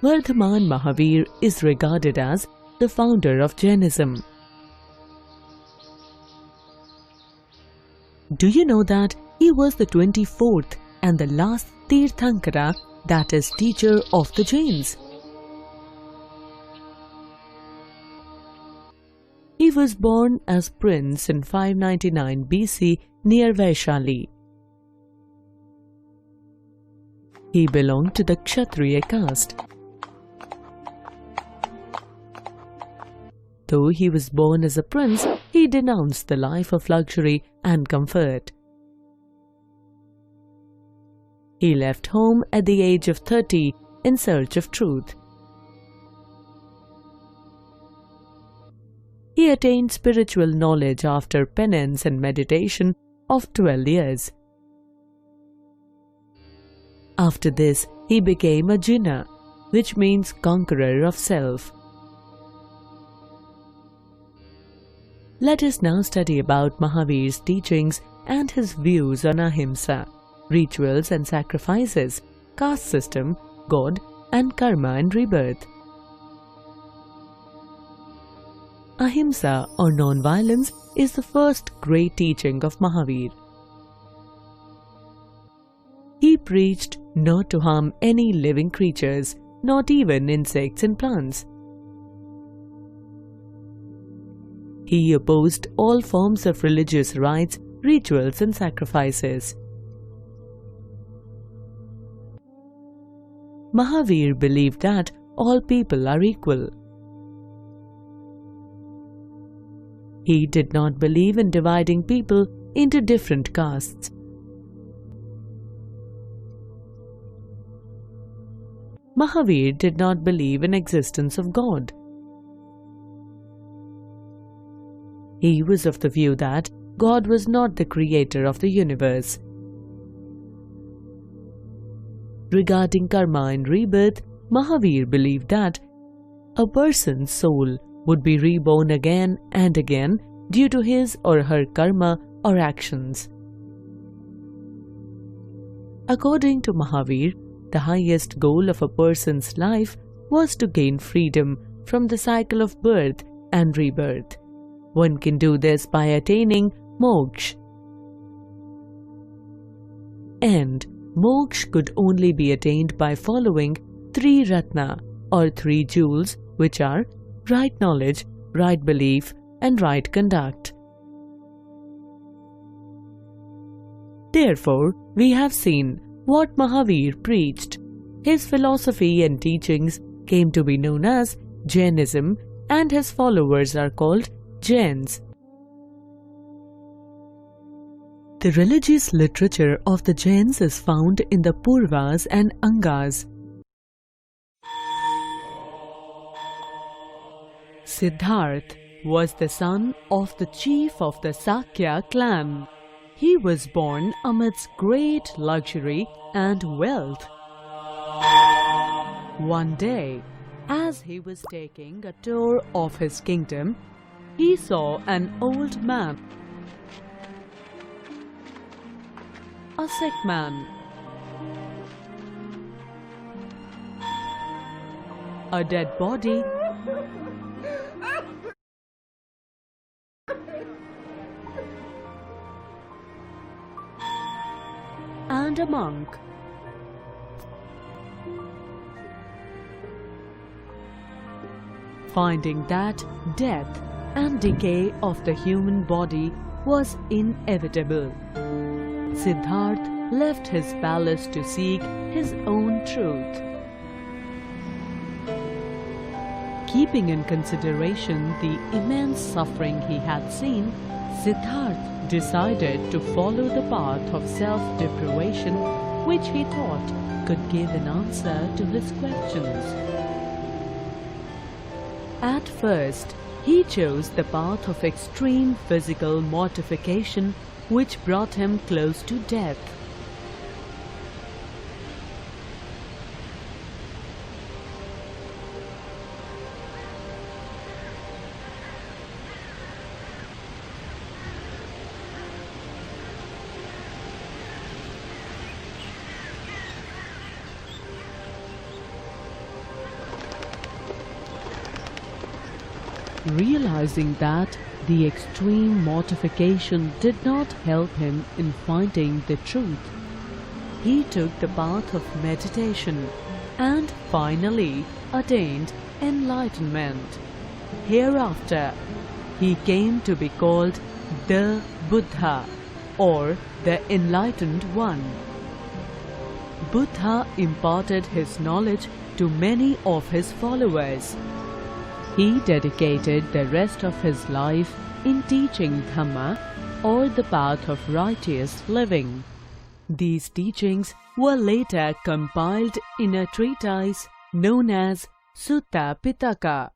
Vardhaman Mahavir is regarded as the founder of Jainism. Do you know that he was the 24th and the last Tirthankara, that is, teacher of the Jains? He was born as prince in 599 BC near Vaishali. He belonged to the Kshatriya caste. Though he was born as a prince, he denounced the life of luxury and comfort. He left home at the age of 30 in search of truth. He attained spiritual knowledge after penance and meditation of 12 years. After this, he became a Jinna, which means conqueror of self. Let us now study about Mahavir's teachings and his views on ahimsa, rituals and sacrifices, caste system, God, and karma and rebirth. Ahimsa or non-violence is the first great teaching of Mahavir. He preached not to harm any living creatures, not even insects and plants. He opposed all forms of religious rites, rituals and sacrifices. Mahavir believed that all people are equal. He did not believe in dividing people into different castes. Mahavir did not believe in existence of God. He was of the view that God was not the creator of the universe. Regarding karma and rebirth, Mahavir believed that a person's soul would be reborn again and again due to his or her karma or actions. According to Mahavir, the highest goal of a person's life was to gain freedom from the cycle of birth and rebirth. One can do this by attaining moksha. And moksha could only be attained by following three ratna or three jewels, which are right knowledge, right belief, and right conduct. Therefore, we have seen what Mahavir preached. His philosophy and teachings came to be known as Jainism, and his followers are called Jains. The religious literature of the Jains is found in the Purvas and Angas. Siddhartha was the son of the chief of the Sakya clan. He was born amidst great luxury and wealth. One day, as he was taking a tour of his kingdom, he saw an old man, a sick man. A dead body, and a monk. Finding that death and decay of the human body was inevitable, Siddhartha left his palace to seek his own truth. Keeping in consideration the immense suffering he had seen, Siddhartha decided to follow the path of self-deprivation, which he thought could give an answer to his questions. At first, he chose the path of extreme physical mortification, which brought him close to death. Realizing that the extreme mortification did not help him in finding the truth, he took the path of meditation and finally attained enlightenment. Hereafter, he came to be called the Buddha, or the Enlightened One. Buddha imparted his knowledge to many of his followers. He dedicated the rest of his life in teaching Dhamma, or the path of righteous living. These teachings were later compiled in a treatise known as Sutta Pitaka.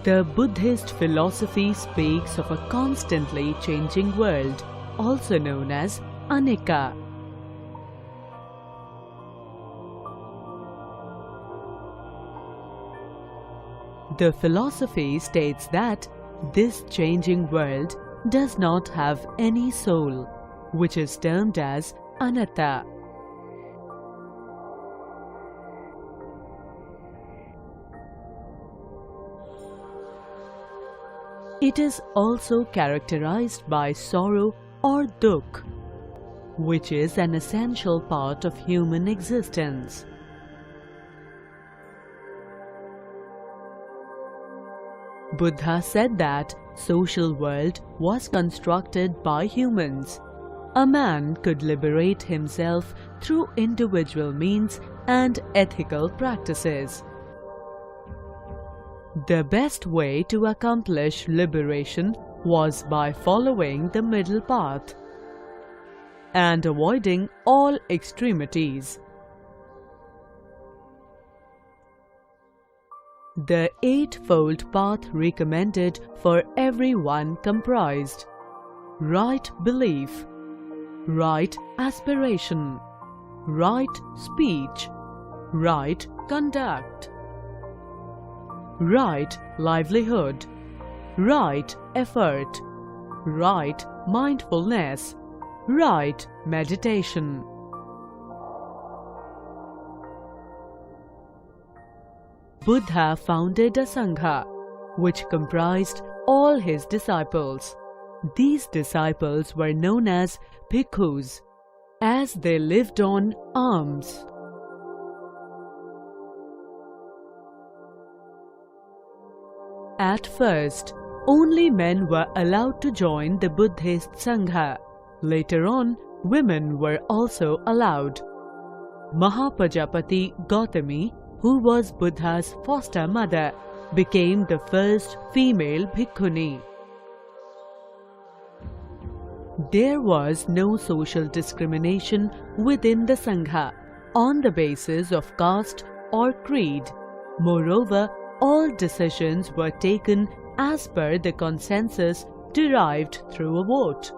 The Buddhist philosophy speaks of a constantly changing world, also known as Anicca. The philosophy states that this changing world does not have any soul, which is termed as anatta. It is also characterized by sorrow or dukkha, which is an essential part of human existence. Buddha said that social world was constructed by humans. A man could liberate himself through individual means and ethical practices. The best way to accomplish liberation was by following the middle path and avoiding all extremities. The Eightfold Path recommended for everyone comprised right belief, right aspiration, right speech, right conduct, right livelihood, right effort, right mindfulness, right meditation. Buddha founded a Sangha, which comprised all his disciples. These disciples were known as bhikkhus, as they lived on alms. At first, only men were allowed to join the Buddhist Sangha. Later on, women were also allowed. Mahapajapati Gautami, who was Buddha's foster mother, became the first female bhikkhuni. There was no social discrimination within the Sangha on the basis of caste or creed. Moreover, all decisions were taken as per the consensus derived through a vote.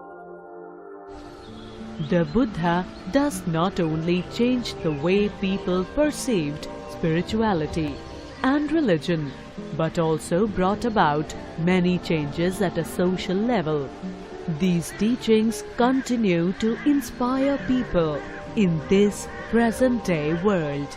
The Buddha thus not only changed the way people perceived spirituality and religion, but also brought about many changes at a social level. These teachings continue to inspire people in this present-day world.